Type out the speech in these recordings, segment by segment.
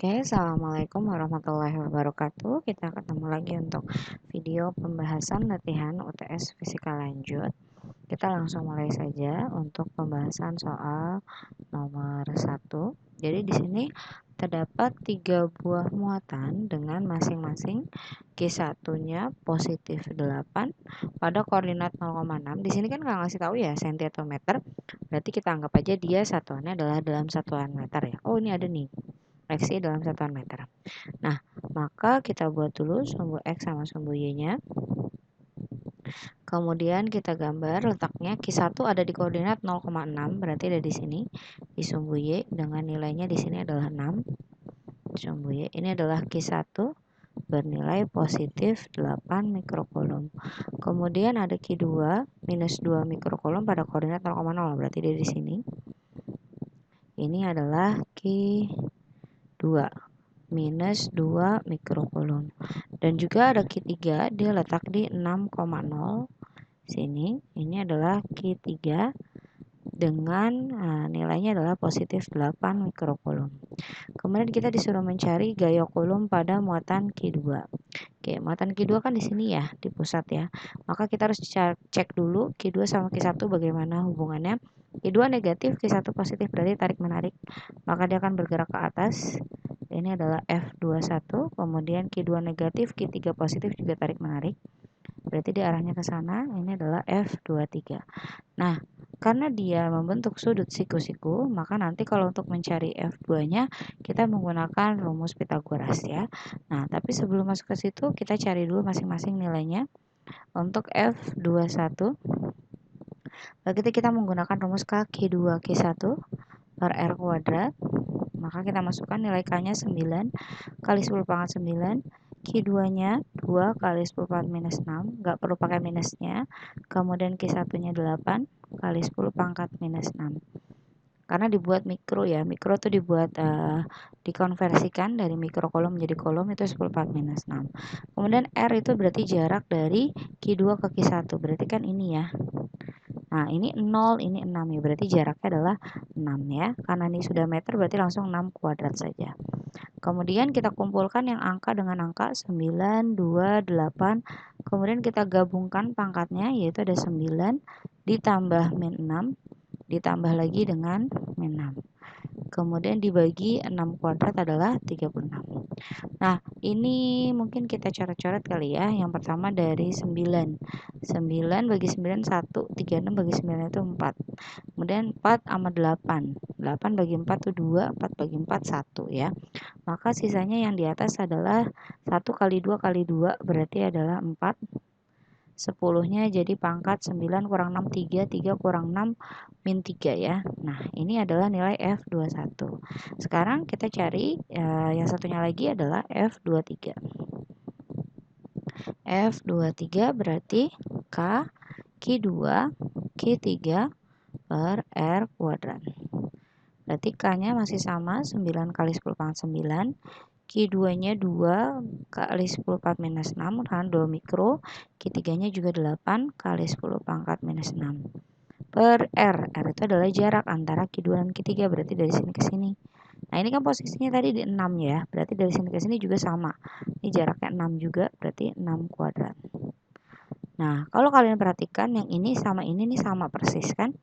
Oke, assalamualaikum warahmatullahi wabarakatuh. Kita ketemu lagi untuk video pembahasan latihan UTS fisika lanjut. Kita langsung mulai saja untuk pembahasan soal nomor 1. Jadi di sini terdapat 3 buah muatan dengan masing-masing Q1-nya positif 8 pada koordinat 0,6. Di sini kan nggak ngasih tahu ya senti atau meter. Berarti kita anggap aja dia satuannya adalah dalam satuan meter ya. Oh, ini ada nih. X dalam satuan meter. Nah, maka kita buat dulu sumbu X sama sumbu Y-nya. Kemudian kita gambar letaknya Q1 ada di koordinat 0,6, berarti ada di sini. Di sumbu Y dengan nilainya di sini adalah 6. Sumbu Y ini adalah Q1 bernilai positif 8 mikrokulum. Kemudian ada Q2 minus 2 mikrokulum pada koordinat 0,0, berarti dari sini. Ini adalah Q2 minus 2 mikrokulum. Dan juga ada Q3, dia letak di 6,0 sini. Ini adalah Q3 dengan nilainya adalah positif 8 mikrokulum. Kemudian kita disuruh mencari gaya kulum pada muatan Q2. Oke, muatan Q2 kan di sini ya, di pusat ya. Maka kita harus cek dulu Q2 sama Q1 bagaimana hubungannya. Q2 negatif, Q1 positif, berarti tarik-menarik. Maka dia akan bergerak ke atas. Ini adalah F21, kemudian Q2 negatif, Q3 positif juga tarik-menarik. Berarti dia arahnya ke sana, ini adalah F23. Nah, karena dia membentuk sudut siku-siku, maka nanti kalau untuk mencari F2-nya, kita menggunakan rumus Pitagoras ya. Nah, tapi sebelum masuk ke situ, kita cari dulu masing-masing nilainya. Untuk F21, berarti kita menggunakan rumus K2 Q1 per R kuadrat. Maka kita masukkan nilai K-nya 9 kali 10 pangkat 9. Q2-nya 2 kali 10 pangkat minus 6. Nggak perlu pakai minusnya. Kemudian Q1-nya 8 kali 10 pangkat minus 6. Karena dibuat mikro ya. Mikro itu dibuat dikonversikan dari mikrokolom menjadi kolom itu 10 pangkat minus 6. Kemudian R itu berarti jarak dari Q2 ke Q1. Berarti kan ini ya. Nah, ini 0, ini 6 ya. Berarti jaraknya adalah 6 ya. Karena ini sudah meter berarti langsung 6 kuadrat saja. Kemudian kita kumpulkan yang angka dengan angka 9, 2, 8. Kemudian kita gabungkan pangkatnya yaitu ada 9 ditambah min 6 ditambah lagi dengan min 6. Kemudian dibagi 6 kuadrat adalah 36. Nah, ini mungkin kita coret-coret kali ya. Yang pertama dari 9. 9 bagi 9 1, 36 bagi 9 itu 4. Kemudian 4 sama 8. 8 bagi 4 itu 2, 4 bagi 4 1 ya. Maka sisanya yang di atas adalah 1 kali 2 kali 2 berarti adalah 4. 10-nya jadi pangkat 9 kurang 6 3, 3 kurang 6 min 3 ya. Nah, ini adalah nilai F21. Sekarang kita cari yang satunya lagi adalah F23. F23 berarti K Q2 Q3 per R kuadrat. Berarti K-nya masih sama 9 kali 10 pangkat 9. Q2-nya 2 kali 10 pangkat minus 6 karena 2 mikro. Q3-nya juga 8 kali 10 pangkat minus 6 per R. R itu adalah jarak antara Q2 dan Q3 berarti dari sini ke sini. Nah, ini kan posisinya tadi di 6 ya. Berarti dari sini ke sini juga sama. Ini jaraknya 6 juga berarti 6 kuadrat. Nah, kalau kalian perhatikan yang ini sama ini nih sama persis kan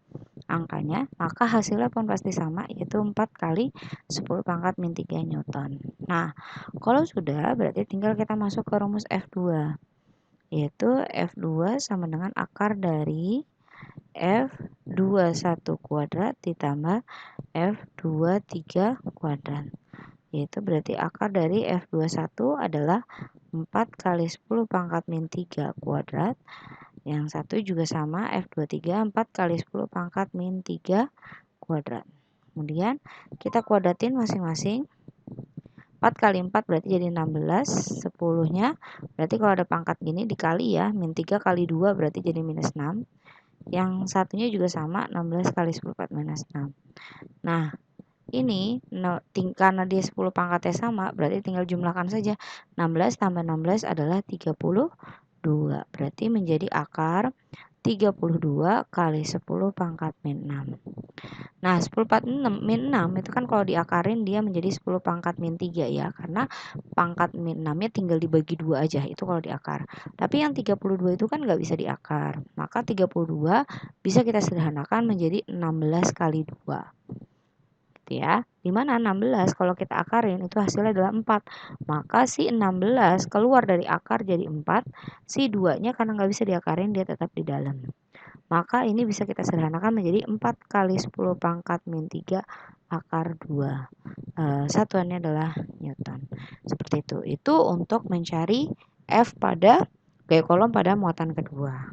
angkanya, maka hasilnya pun pasti sama yaitu 4 kali 10 pangkat min 3 Newton. Nah, kalau sudah berarti tinggal kita masuk ke rumus F2 yaitu F2 sama dengan akar dari F21 kuadrat ditambah F23 kuadrat, yaitu berarti akar dari F21 adalah 4 kali 10 pangkat min 3 kuadrat. Yang satu juga sama, F23 4 kali 10 pangkat min 3 kuadrat. Kemudian kita kuadratin masing-masing. 4 kali 4 berarti jadi 16. 10-nya berarti kalau ada pangkat gini dikali ya. Min 3 kali 2 berarti jadi minus 6. Yang satunya juga sama, 16 kali 10 pangkat minus 6. Nah, ini karena dia 10 pangkatnya sama berarti tinggal jumlahkan saja. 16 tambah 16 adalah 32. Berarti menjadi akar 32 kali 10 pangkat min 6. Nah, 10 pangkat min 6 itu kan kalau diakarin dia menjadi 10 pangkat min 3 ya, karena pangkat min 6-nya tinggal dibagi 2 aja, itu kalau diakar. Tapi yang 32 itu kan nggak bisa diakar, maka 32 bisa kita sederhanakan menjadi 16 kali 2. Gitu ya. Dimana 16 kalau kita akarin itu hasilnya adalah 4. Maka si 16 keluar dari akar jadi 4, si 2-nya karena nggak bisa diakarin dia tetap di dalam. Maka ini bisa kita sederhanakan menjadi 4 kali 10 pangkat min 3 akar 2. Satuannya adalah Newton. Seperti itu. Itu untuk mencari F pada gaya kolom pada muatan kedua.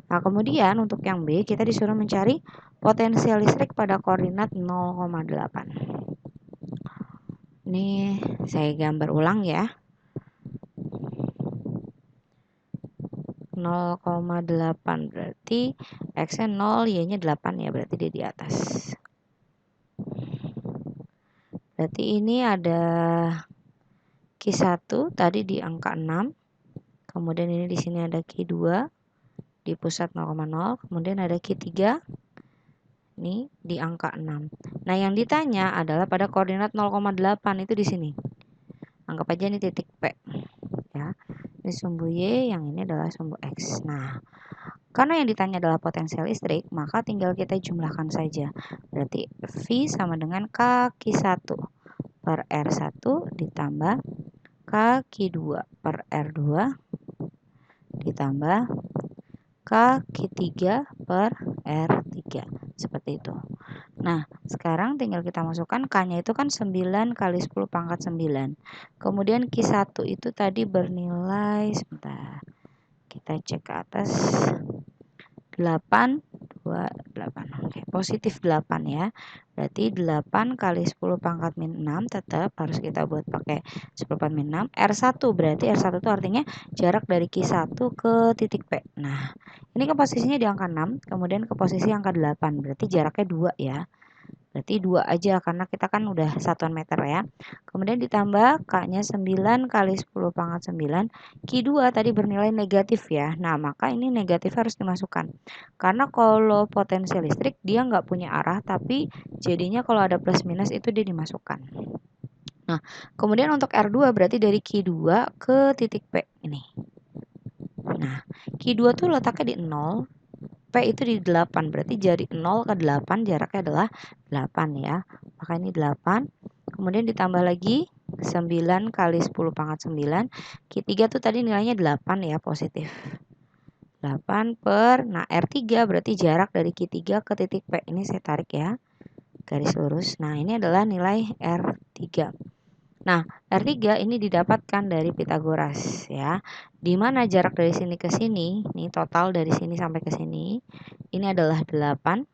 Nah, kemudian untuk yang B kita disuruh mencari potensial listrik pada koordinat 0,8. Ini saya gambar ulang ya. 0,8 berarti X-nya 0, Y-nya 8 ya, berarti dia di atas. Berarti ini ada Q1 tadi di angka 6. Kemudian ini di sini ada Q2 di pusat 0,0, kemudian ada Q3 ini di angka 6. Nah, yang ditanya adalah pada koordinat 0,8 itu di sini. Anggap aja ini titik P ya. Ini sumbu Y, yang ini adalah sumbu X. Nah, karena yang ditanya adalah potensial listrik, maka tinggal kita jumlahkan saja. Berarti V sama dengan K Q1 per R1 ditambah K Q2 per R2 ditambah K Q3 per R3. Seperti itu. Nah, sekarang tinggal kita masukkan K-nya itu kan 9 kali 10 pangkat 9. Kemudian Q1 itu tadi bernilai, sebentar, kita cek ke atas, 8, 28. Oke, positif 8 ya. Berarti 8 kali 10 pangkat min 6 tetap harus kita buat pakai 10 pangkat min 6. R1 berarti R1 itu artinya jarak dari Q1 ke titik P. Nah, ini ke posisinya di angka 6, kemudian ke posisi angka 8. Berarti jaraknya 2 ya. Berarti 2 aja karena kita kan udah satuan meter ya. Kemudian ditambah K-nya 9 kali 10 pangkat 9. Q2 tadi bernilai negatif ya. Nah, maka ini negatif harus dimasukkan. Karena kalau potensial listrik dia nggak punya arah, tapi jadinya kalau ada plus minus itu dia dimasukkan. Nah, kemudian untuk R2 berarti dari Q2 ke titik P ini. Nah, Q2 tuh letaknya di 0. P itu di 8, berarti dari 0 ke 8 jaraknya adalah 8 ya. Maka ini 8. Kemudian ditambah lagi 9 kali 10 pangkat 9. Q3 tuh tadi nilainya 8 ya, positif. 8 per, nah R3 berarti jarak dari Q3 ke titik P. Ini saya tarik ya, garis lurus. Nah, ini adalah nilai R3. Nah, R3 ini didapatkan dari Pitagoras ya. Di mana jarak dari sini ke sini, nih total dari sini sampai ke sini, ini adalah 8.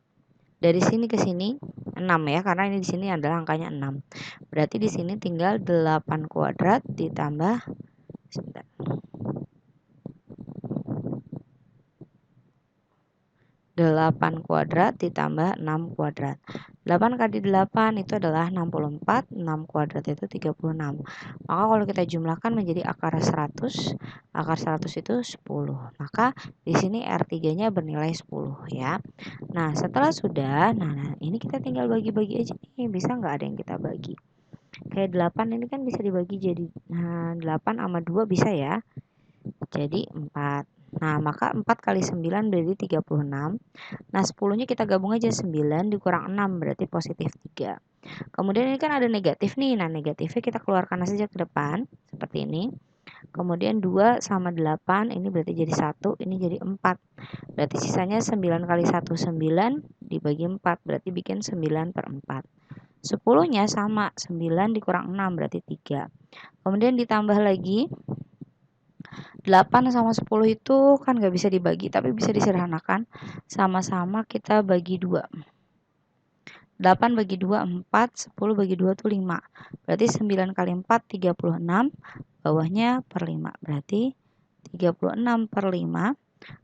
Dari sini ke sini 6 ya, karena ini di sini adalah angkanya 6. Berarti di sini tinggal 8 kuadrat ditambah, sebentar, 8 kuadrat ditambah 6 kuadrat. 8 kali 8 itu adalah 64, 6 kuadrat itu 36. Maka kalau kita jumlahkan menjadi akar 100, akar 100 itu 10. Maka di sini R3-nya bernilai 10 ya. Nah, setelah sudah, nah ini kita tinggal bagi-bagi aja nih, bisa nggak ada yang kita bagi? Kayak 8 ini kan bisa dibagi jadi 8 sama 2 bisa ya. Jadi 4. Nah, maka 4 kali 9 berarti 36. Nah, 10-nya kita gabung aja, 9 dikurang 6 berarti positif 3. Kemudian ini kan ada negatif nih. Nah, negatifnya kita keluarkan saja ke depan seperti ini. Kemudian 2 sama 8 ini berarti jadi 1, ini jadi 4. Berarti sisanya 9 kali 1 9 dibagi 4 berarti bikin 9 per 4. 10-nya sama, 9 dikurang 6 berarti 3. Kemudian ditambah lagi 8 sama 10 itu kan nggak bisa dibagi, tapi bisa disederhanakan. Sama-sama kita bagi 2. 8 bagi 2, 4. 10 bagi 2 itu 5. Berarti 9 kali 4, 36. Bawahnya per 5. Berarti 36 per 5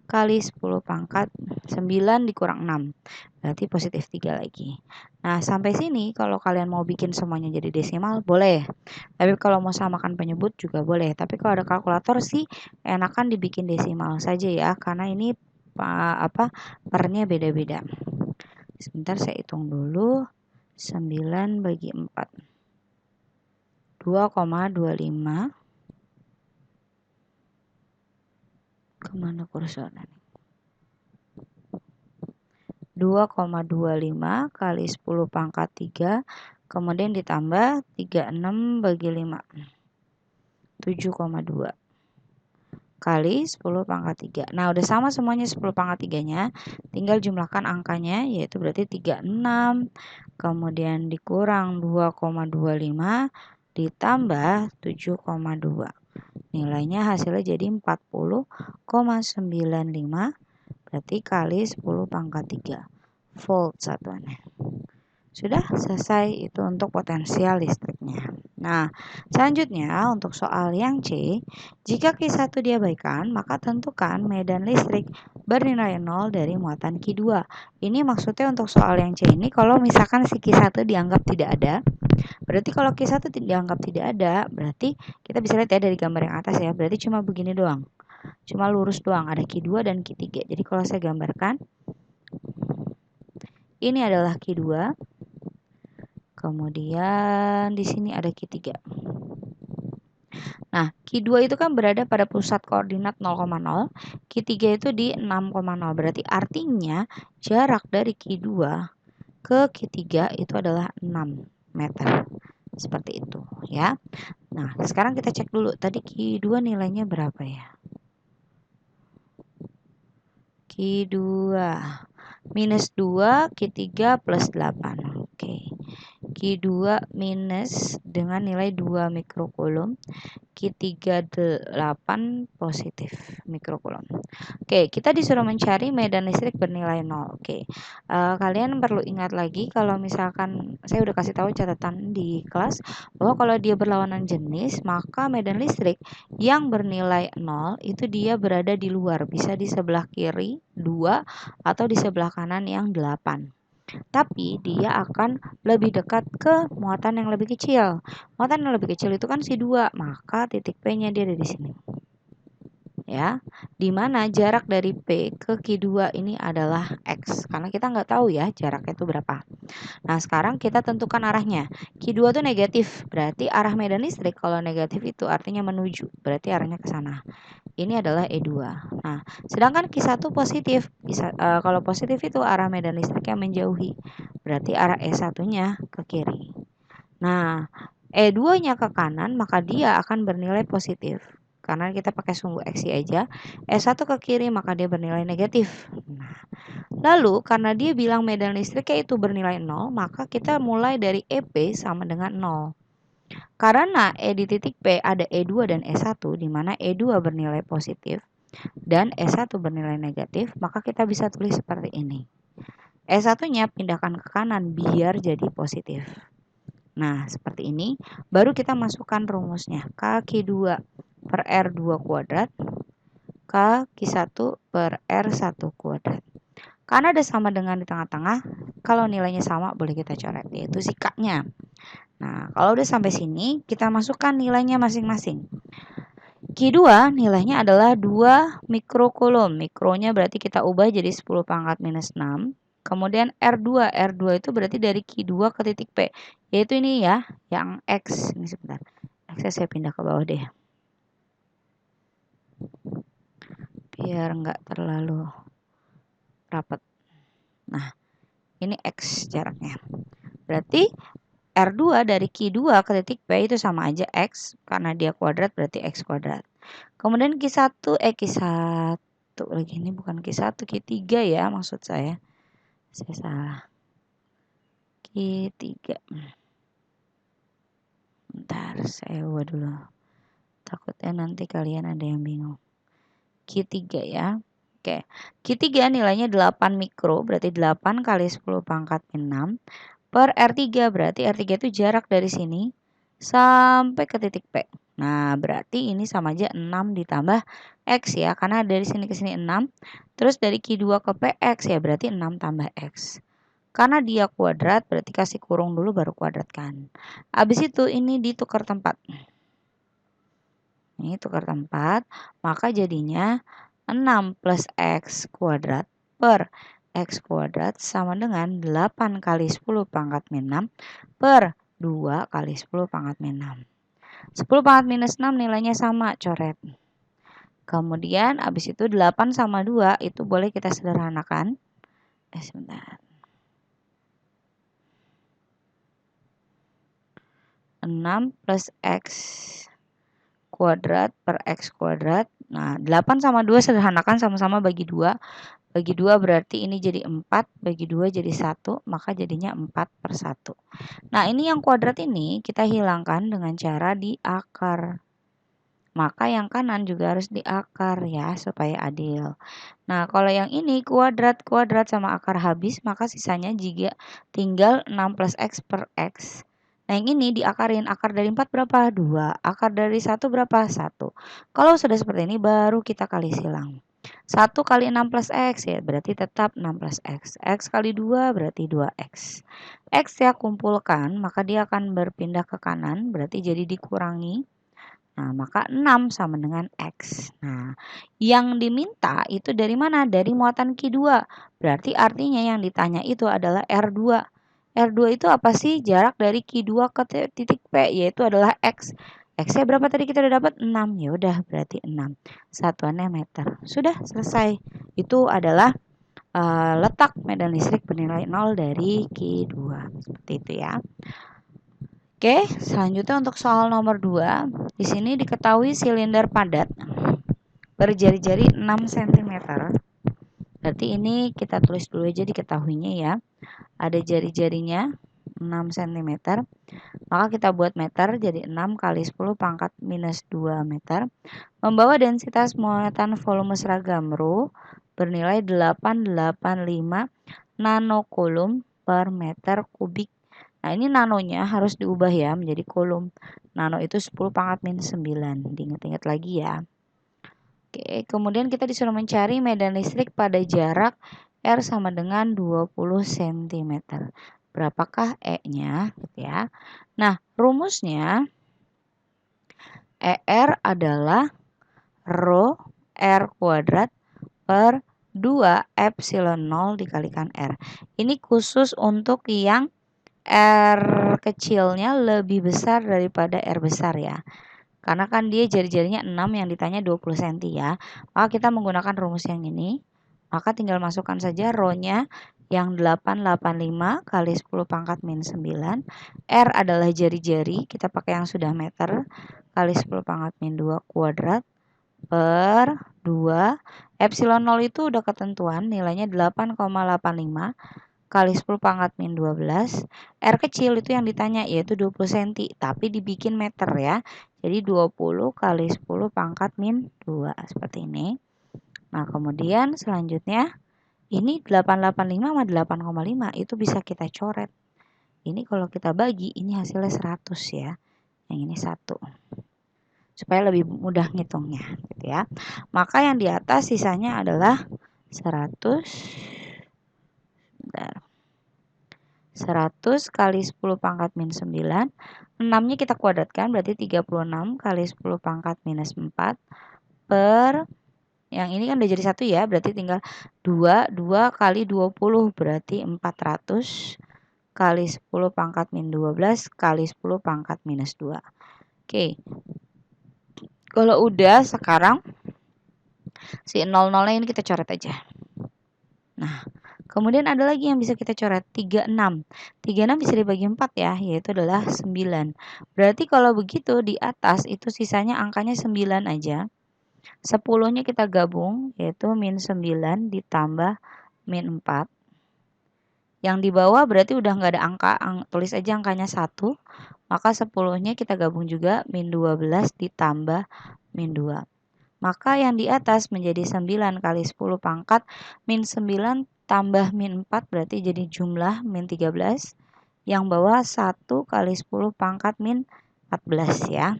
kali 10 pangkat 9 dikurang 6. Berarti positif 3 lagi. Nah, sampai sini kalau kalian mau bikin semuanya jadi desimal, boleh. Tapi kalau mau samakan penyebut juga boleh. Tapi kalau ada kalkulator sih enakan dibikin desimal saja ya. Karena ini pernya beda-beda. Sebentar saya hitung dulu. 9 bagi 4. 2,25. Kemana kursornya? 2,25 kali 10 pangkat 3. Kemudian ditambah 36 bagi 5. 7,2. Kali 10 pangkat 3. Nah, udah sama semuanya 10 pangkat 3-nya. Tinggal jumlahkan angkanya, yaitu berarti 36. Kemudian dikurang 2,25 ditambah 7,2. Nilainya hasilnya jadi 40,95. Berarti kali 10 pangkat 3 volt satuannya. Sudah selesai itu untuk potensial listriknya. Nah, selanjutnya untuk soal yang C, jika Q1 diabaikan, maka tentukan medan listrik bernilai 0 dari muatan Q2. Ini maksudnya untuk soal yang C ini, kalau misalkan si Q1 dianggap tidak ada, berarti kalau Q1 dianggap tidak ada, berarti kita bisa lihat ya dari gambar yang atas ya, berarti cuma begini doang. Cuma lurus doang, ada Q2 dan Q3. Jadi kalau saya gambarkan, ini adalah Q2. Kemudian di sini ada Q3. Nah, Q2 itu kan berada pada pusat koordinat 0,0, Q3 itu di 6,0. Berarti artinya jarak dari Q2 ke Q3 itu adalah 6 meter. Seperti itu ya. Nah, sekarang kita cek dulu tadi Q2 nilainya berapa ya? Q2 minus 2, Q3 plus 8. Oke. Q2 minus dengan nilai 2 mikrocoulomb, Q3 8 positif mikrocoulomb. Oke, kita disuruh mencari medan listrik bernilai 0. Oke, kalian perlu ingat lagi kalau misalkan saya udah kasih tahu catatan di kelas bahwa kalau dia berlawanan jenis, maka medan listrik yang bernilai 0 itu dia berada di luar, bisa di sebelah kiri 2 atau di sebelah kanan yang 8. Tapi dia akan lebih dekat ke muatan yang lebih kecil. Muatan yang lebih kecil itu kan si 2, maka titik P-nya dia ada di sini. Ya, dimana jarak dari P ke Q2 ini adalah X, karena kita nggak tahu ya jaraknya itu berapa. Nah, sekarang kita tentukan arahnya. Q2 itu negatif, berarti arah medan listrik kalau negatif itu artinya menuju, berarti arahnya ke sana. Ini adalah E2. Nah, sedangkan Q1 positif. Kalau positif itu arah medan listriknya menjauhi. Berarti arah E1-nya ke kiri. Nah, E2-nya ke kanan, maka dia akan bernilai positif. Karena kita pakai sumbu X aja. E1 ke kiri, maka dia bernilai negatif. Nah, lalu, karena dia bilang medan listriknya itu bernilai 0, maka kita mulai dari EP sama dengan 0. Karena E di titik P ada E2 dan E1, di mana E2 bernilai positif dan E1 bernilai negatif, maka kita bisa tulis seperti ini. E1-nya pindahkan ke kanan biar jadi positif. Nah, seperti ini. Baru kita masukkan rumusnya. K2 per R2 kuadrat, K1 per R1 kuadrat. Karena ada sama dengan di tengah-tengah, kalau nilainya sama boleh kita coret, yaitu si K-nya. Nah, kalau udah sampai sini, kita masukkan nilainya masing-masing. Q2 nilainya adalah 2 mikrocoulomb. Mikronya berarti kita ubah jadi 10 pangkat minus 6. Kemudian R2. R2 itu berarti dari Q2 ke titik P. Yaitu ini ya, yang X. Ini sebentar. X saya pindah ke bawah deh. Biar nggak terlalu rapat. Nah, ini X jaraknya. Berarti R2 dari Q2 ke titik P itu sama aja X. Karena dia kuadrat berarti X kuadrat. Kemudian Q1 lagi, ini bukan Q1, Q3 ya maksud saya. Saya salah. Q3. Bentar, saya ubah dulu. Takutnya nanti kalian ada yang bingung. Q3 ya. Oke. Q3 nilainya 8 mikro, berarti 8 kali 10 pangkat 6 per R3, berarti R3 itu jarak dari sini sampai ke titik P. Nah, berarti ini sama aja 6 ditambah X ya, karena dari sini ke sini 6. Terus dari Q2 ke PX ya, berarti 6 tambah X. Karena dia kuadrat, berarti kasih kurung dulu baru kuadratkan. Habis itu ini ditukar tempat. Ini tukar tempat, maka jadinya 6 plus X kuadrat per X kuadrat sama dengan 8 kali 10 pangkat min 6 per 2 kali 10 pangkat min 6. 10 pangkat minus 6 nilainya sama, coret. Kemudian habis itu 8 sama 2 itu boleh kita sederhanakan. Sebentar. 6 plus X kuadrat per X kuadrat. Nah, 8 sama 2 sederhanakan sama-sama bagi 2. Bagi 2 berarti ini jadi 4, bagi 2 jadi 1, maka jadinya 4 per 1. Nah, ini yang kuadrat ini kita hilangkan dengan cara diakar. Maka yang kanan juga harus diakar ya, supaya adil. Nah, kalau yang ini kuadrat sama akar habis, maka sisanya jika tinggal 6 plus X per X. Nah, yang ini diakarin. Akar dari 4 berapa? 2. Akar dari 1 berapa? 1. Kalau sudah seperti ini, baru kita kali silang. 1 kali 6 plus X ya, berarti tetap 6 plus X. X kali 2 berarti 2X. X ya kumpulkan, maka dia akan berpindah ke kanan, berarti jadi dikurangi. Nah, maka 6 sama dengan X. Nah, yang diminta itu dari mana? Dari muatan Q2. Berarti artinya yang ditanya itu adalah R2. R2 itu apa sih? Jarak dari Q2 ke titik P, yaitu adalah X. X-nya berapa tadi kita udah dapat? 6. Ya udah, berarti 6. Satuannya meter. Sudah selesai. Itu adalah letak medan listrik bernilai 0 dari Q2. Seperti itu ya. Oke, selanjutnya untuk soal nomor 2. Di sini diketahui silinder padat berjari-jari 6 cm. Berarti ini kita tulis dulu aja diketahuinya ya. Ada jari-jarinya 6 cm. Maka kita buat meter jadi 6 kali 10 pangkat minus 2 meter. Membawa densitas muatan volume seragam ρ bernilai 885 nanocoulomb per meter kubik. Nah, ini nanonya harus diubah ya menjadi coulomb. Nano itu 10 pangkat min 9. Diingat-ingat lagi ya. Oke, kemudian kita disuruh mencari medan listrik pada jarak R sama dengan 20 cm. Berapakah E-nya? Ya. Nah, rumusnya ER adalah rho R kuadrat per 2 epsilon 0 dikalikan R. Ini khusus untuk yang R kecilnya lebih besar daripada R besar ya. Karena kan dia jari-jarinya 6 yang ditanya 20 cm ya. Maka kita menggunakan rumus yang ini. Maka tinggal masukkan saja rho-nya yang 885 kali 10 pangkat min 9. R adalah jari-jari, kita pakai yang sudah meter, kali 10 pangkat min 2 kuadrat per 2. Epsilon 0 itu udah ketentuan, nilainya 8,85 kali 10 pangkat min 12. R kecil itu yang ditanya yaitu 20 cm, tapi dibikin meter ya. Jadi 20 kali 10 pangkat min 2 seperti ini. Nah, kemudian selanjutnya ini 885 sama 8,5 itu bisa kita coret. Ini kalau kita bagi ini hasilnya 100 ya. Yang ini 1. Supaya lebih mudah ngitungnya gitu ya. Maka yang di atas sisanya adalah 100 kali 10 pangkat min 9. 6-nya kita kuadratkan berarti 36 kali 10 pangkat minus 4 per, yang ini kan udah jadi 1 ya, berarti tinggal 2 kali 20 berarti 400 kali 10 pangkat min 12 kali 10 pangkat minus 2. Oke. Kalau udah sekarang si 00-nya ini kita coret aja. Nah, kemudian ada lagi yang bisa kita coret, 36. 36 bisa dibagi 4 ya, yaitu adalah 9. Berarti kalau begitu di atas itu sisanya angkanya 9 aja. 10-nya kita gabung, yaitu min 9 ditambah min 4. Yang di bawah berarti udah nggak ada angka, tulis aja angkanya 1. Maka 10-nya kita gabung juga, min 12 ditambah min 2. Maka yang di atas menjadi 9 kali 10 pangkat min 9 tambah min 4 berarti jadi jumlah min 13. Yang bawah 1 kali 10 pangkat min 14 ya.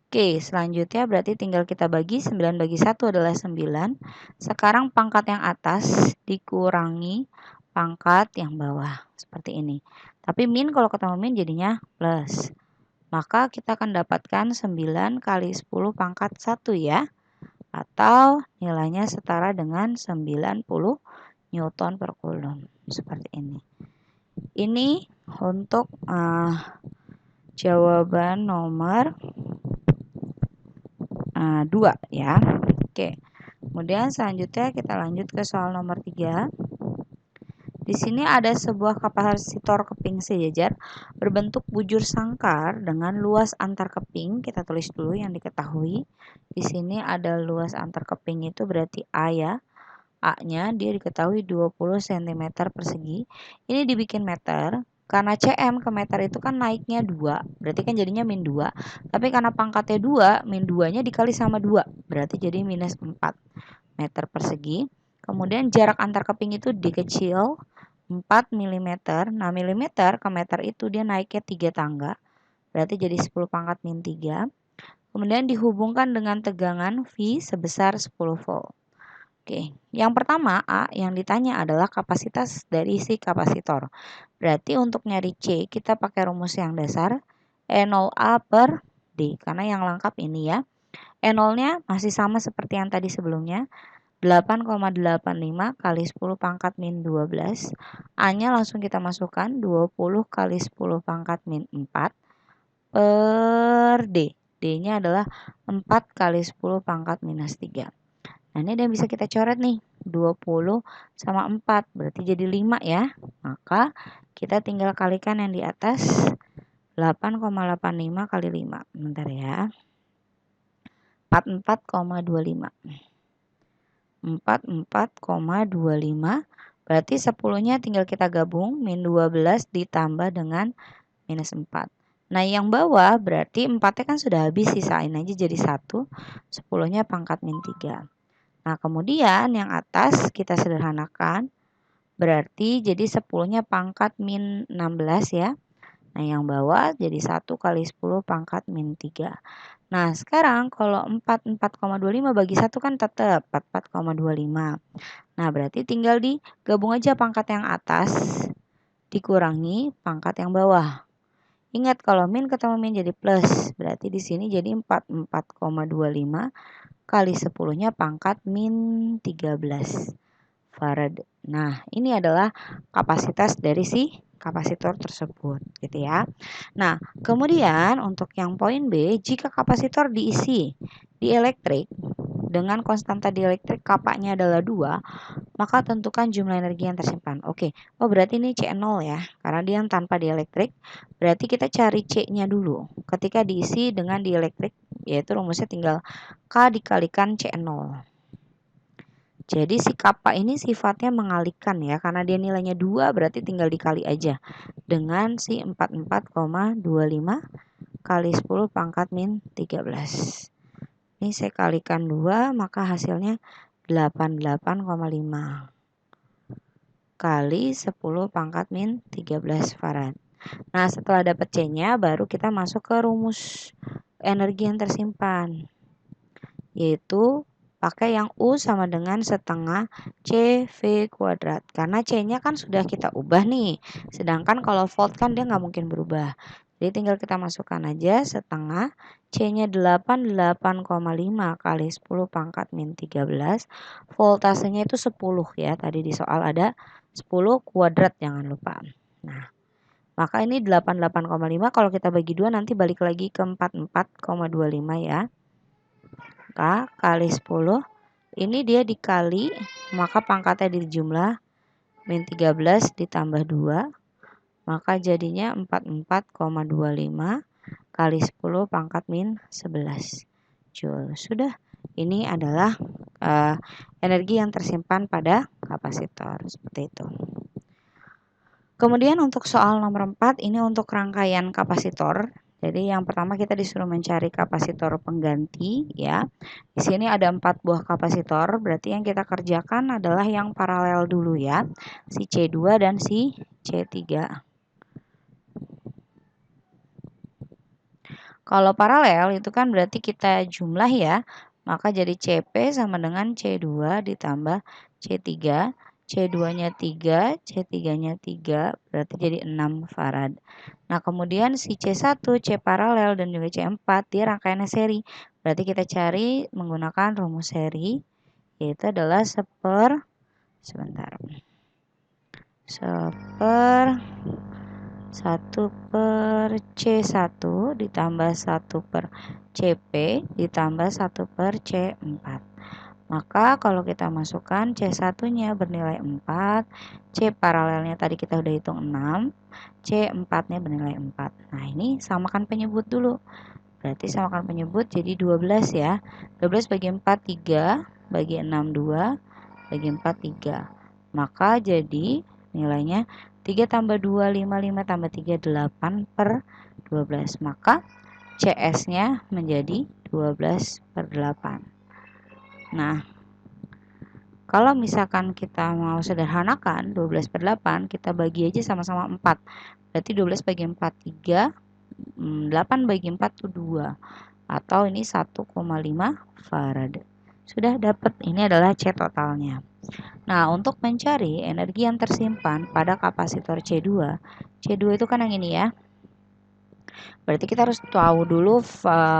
Oke, selanjutnya berarti tinggal kita bagi. 9 bagi 1 adalah 9. Sekarang pangkat yang atas dikurangi pangkat yang bawah. Seperti ini. Tapi min kalau ketemu min jadinya plus. Maka kita akan dapatkan 9 kali 10 pangkat 1 ya. atau nilainya setara dengan 90 Newton per Coulomb. Seperti ini. Ini untuk jawaban nomor 2 ya. Oke. Kemudian selanjutnya kita lanjut ke soal nomor 3. Di sini ada sebuah kapasitor keping sejajar berbentuk bujur sangkar dengan luas antar keping. Kita tulis dulu yang diketahui. Di sini ada luas antar keping itu berarti A ya. A-nya dia diketahui 20 cm persegi. Ini dibikin meter. Karena cm ke meter itu kan naiknya 2. Berarti kan jadinya min 2. Tapi karena pangkatnya 2, min 2-nya dikali sama 2. Berarti jadi minus 4 meter persegi. Kemudian jarak antar keping itu dikecil 4 mm. Nah, milimeter ke meter itu dia naiknya 3 tangga. Berarti jadi 10 pangkat min 3. Kemudian dihubungkan dengan tegangan V sebesar 10 volt. Oke, yang pertama A yang ditanya adalah kapasitas dari si kapasitor. Berarti untuk nyari C kita pakai rumus yang dasar E0A per D. Karena yang lengkap ini ya. E0-nya masih sama seperti yang tadi sebelumnya. 8,85 kali 10 pangkat min 12. A-nya langsung kita masukkan 20 kali 10 pangkat min 4 per D. D-nya adalah 4 kali 10 pangkat minus 3. Nah, ini ada yang bisa kita coret nih. 20 sama 4 berarti jadi 5 ya. Maka kita tinggal kalikan yang di atas 8,85 kali 5. Bentar ya. 44,25. 44,25 berarti 10-nya tinggal kita gabung, min 12 ditambah dengan minus 4. Nah, yang bawah berarti 4-nya kan sudah habis, sisain aja jadi 1. 10-nya pangkat min 3. Nah, kemudian yang atas kita sederhanakan. Berarti jadi 10-nya pangkat min 16 ya. Nah, yang bawah jadi 1 kali 10 pangkat min 3. Nah, sekarang kalau 4,25 bagi 1 kan tetap 44,25. Nah, berarti tinggal digabung aja pangkat yang atas dikurangi pangkat yang bawah. Ingat kalau min ketemu min jadi plus. Berarti di sini jadi 44,25 kali 10-nya pangkat min 13 farad. Nah, ini adalah kapasitas dari si kapasitor tersebut, gitu ya. Nah, kemudian untuk yang poin B, jika kapasitor diisi di elektrik dengan konstanta dielektrik kapaknya adalah 2, maka tentukan jumlah energi yang tersimpan. Oke, oh berarti ini C0 ya, karena dia yang tanpa dielektrik. Berarti kita cari C-nya dulu. Ketika diisi dengan dielektrik, yaitu rumusnya tinggal K dikalikan C0. Jadi si kapak ini sifatnya mengalihkan ya, karena dia nilainya 2 berarti tinggal dikali aja dengan si 44,25 kali 10 pangkat min 13. Ini saya kalikan 2 maka hasilnya 88,5 kali 10 pangkat min 13 farad. Nah, setelah dapat C-nya baru kita masuk ke rumus energi yang tersimpan, yaitu pakai yang U sama dengan setengah CV kuadrat. Karena C-nya kan sudah kita ubah nih. Sedangkan kalau volt kan dia nggak mungkin berubah. Jadi tinggal kita masukkan aja setengah. C-nya 88,5 kali 10 pangkat min 13. Voltasenya itu 10 ya. Tadi di soal ada 10 kuadrat jangan lupa. Nah, maka ini 88,5 kalau kita bagi 2 nanti balik lagi ke 44,25 ya. K kali 10. Ini dia dikali, maka pangkatnya dijumlah min 13 ditambah 2. Maka jadinya 44,25 kali 10 pangkat min 11 Joule. Sudah, ini adalah energi yang tersimpan pada kapasitor. Seperti itu. Kemudian untuk soal nomor 4, ini untuk rangkaian kapasitor. Jadi yang pertama kita disuruh mencari kapasitor pengganti ya. Di sini ada 4 buah kapasitor, berarti yang kita kerjakan adalah yang paralel dulu ya. Si C2 dan si C3. Kalau paralel itu kan berarti kita jumlah ya. Maka jadi CP sama dengan C2 ditambah C3. C2-nya 3, C3-nya 3, berarti jadi 6 farad. Nah, kemudian si C1, C paralel, dan juga C4, dia rangkaiannya seri. Berarti kita cari menggunakan rumus seri, yaitu adalah 1 per C1 ditambah 1 per CP ditambah 1 per C4. Maka kalau kita masukkan C1-nya bernilai 4, C paralelnya tadi kita udah hitung 6, C4-nya bernilai 4. Nah, ini samakan penyebut dulu. Berarti samakan penyebut jadi 12 ya. 12 bagi 4, 3. Bagi 6, 2. Bagi 4, 3. Maka jadi nilainya 3 tambah 2, 5, 5 tambah 3, 8 per 12. Maka CS-nya menjadi 12 per 8. Nah, kalau misalkan kita mau sederhanakan 12 per 8, kita bagi aja sama-sama 4. Berarti 12 bagi 4, 3. 8 bagi 4 itu 2. Atau ini 1,5 farad. Sudah dapat, ini adalah C totalnya. Nah, untuk mencari energi yang tersimpan pada kapasitor C2. C2 itu kan yang ini ya. Berarti kita harus tahu dulu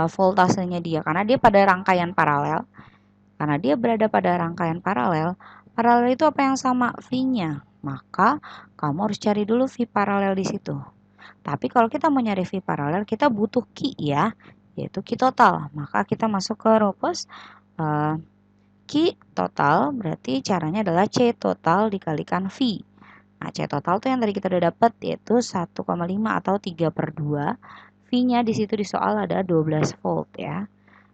voltasenya dia, karena dia pada rangkaian paralel. Karena dia berada pada rangkaian paralel, paralel itu apa yang sama? V-nya. Maka kamu harus cari dulu V paralel di situ. Tapi kalau kita mau nyari V paralel, kita butuh Q ya, yaitu Q total. Maka kita masuk ke rumus Q total, berarti caranya adalah C total dikalikan V. Nah, C total tuh yang tadi kita udah dapat, yaitu 1,5 atau 3 per 2. V-nya di situ di soal ada 12 volt ya.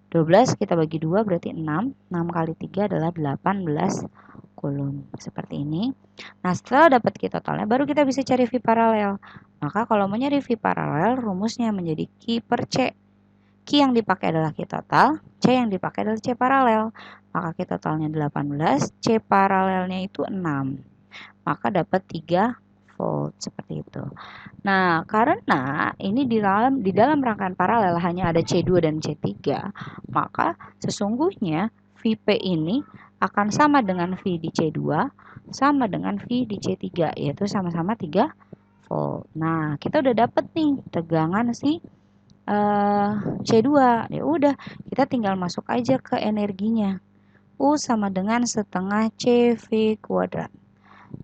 12 kita bagi 2 berarti 6. 6 kali 3 adalah 18 Coulomb. Seperti ini. Nah, setelah dapat Q totalnya, baru kita bisa cari V paralel. Maka kalau mau nyari V paralel, rumusnya menjadi Q per C. Q yang dipakai adalah Q total, C yang dipakai adalah C paralel. Maka Q totalnya 18, C paralelnya itu 6. Maka dapat 3 volt seperti itu. Nah, karena ini di dalam rangkaian paralel hanya ada C2 dan C3, maka sesungguhnya Vp ini akan sama dengan V di C2 sama dengan V di C3, yaitu sama-sama 3 volt. Nah, kita udah dapet nih tegangan si C2. Ya udah, kita tinggal masuk aja ke energinya. U sama dengan setengah CV kuadrat.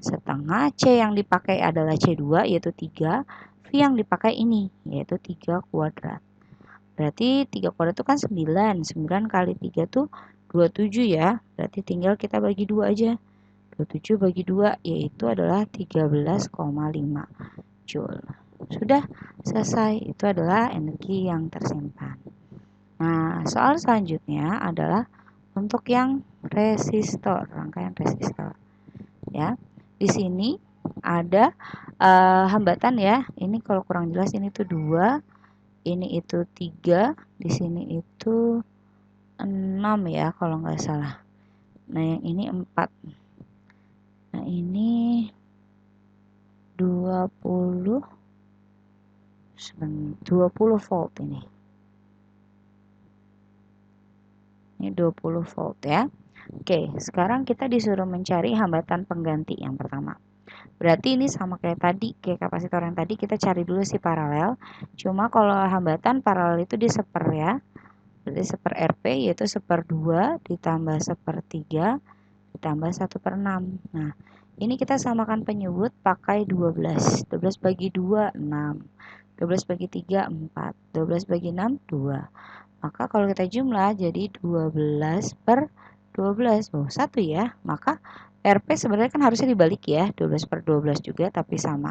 Setengah C yang dipakai adalah C2 yaitu 3, V yang dipakai ini yaitu 3 kuadrat. Berarti 3 kuadrat itu kan 9, 9 kali 3 itu 27 ya. Berarti tinggal kita bagi 2 aja. 27 bagi 2 yaitu adalah 13,5 Joule. Sudah selesai, itu adalah energi yang tersimpan. Nah, soal selanjutnya adalah untuk yang resistor, rangkaian resistor. Ya. Di sini ada hambatan ya. Ini kalau kurang jelas ini tuh 2, ini itu 3, di sini itu 6 ya kalau nggak salah. Nah, yang ini 4. Nah, ini 20 volt ini. Ini 20 volt ya. Oke, sekarang kita disuruh mencari hambatan pengganti yang pertama. Berarti ini sama kayak tadi, kayak kapasitor yang tadi, kita cari dulu si paralel. Cuma kalau hambatan paralel itu di seper ya. Berarti seper RP yaitu seper 2 ditambah seper 3 ditambah 1 per 6. Nah, ini kita samakan penyebut pakai 12. 12 bagi 2, 6. 12 bagi 3, 4. 12 bagi 6, 2. Maka kalau kita jumlah jadi 12 per 12. Oh, 1 ya. Maka RP sebenarnya kan harusnya dibalik ya. 12 per 12 juga tapi sama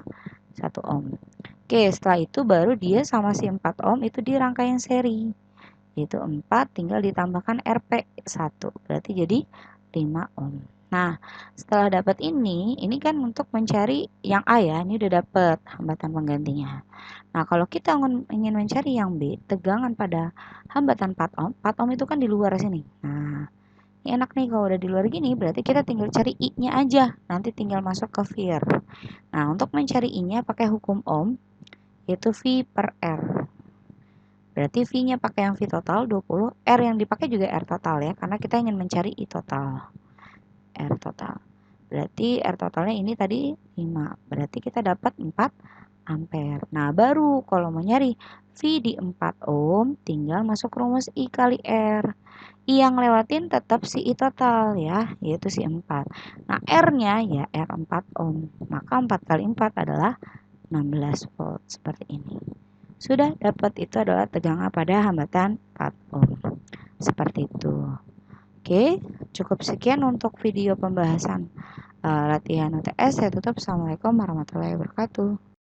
1 ohm. Oke, setelah itu baru dia sama si 4 ohm itu di rangkaian seri. Yaitu 4 tinggal ditambahkan RP 1. Berarti jadi 5 ohm. Nah, setelah dapat ini kan untuk mencari yang A ya. Ini udah dapat hambatan penggantinya. Nah, kalau kita ingin mencari yang B, tegangan pada hambatan 4 ohm. 4 ohm itu kan di luar sini. Nah, ini enak nih kalau udah di luar gini, berarti kita tinggal cari I-nya aja. Nanti tinggal masuk ke VIR. Nah, untuk mencari I-nya pakai hukum Ohm, yaitu V per R. Berarti V-nya pakai yang V total 20, R yang dipakai juga R total ya, karena kita ingin mencari I total. R total. Berarti R totalnya ini tadi 5. Berarti kita dapat 4 ampere. Nah, baru kalau mau nyari V di 4 ohm, tinggal masuk rumus I kali R. I yang lewatin tetap si I total ya, yaitu si 4. Nah, R-nya ya R 4 ohm. Maka 4 kali 4 adalah 16 volt seperti ini. Sudah dapat, itu adalah tegangan pada hambatan 4 ohm. Seperti itu. Oke, cukup sekian untuk video pembahasan latihan UTS. Saya tutup. Assalamualaikum warahmatullahi wabarakatuh.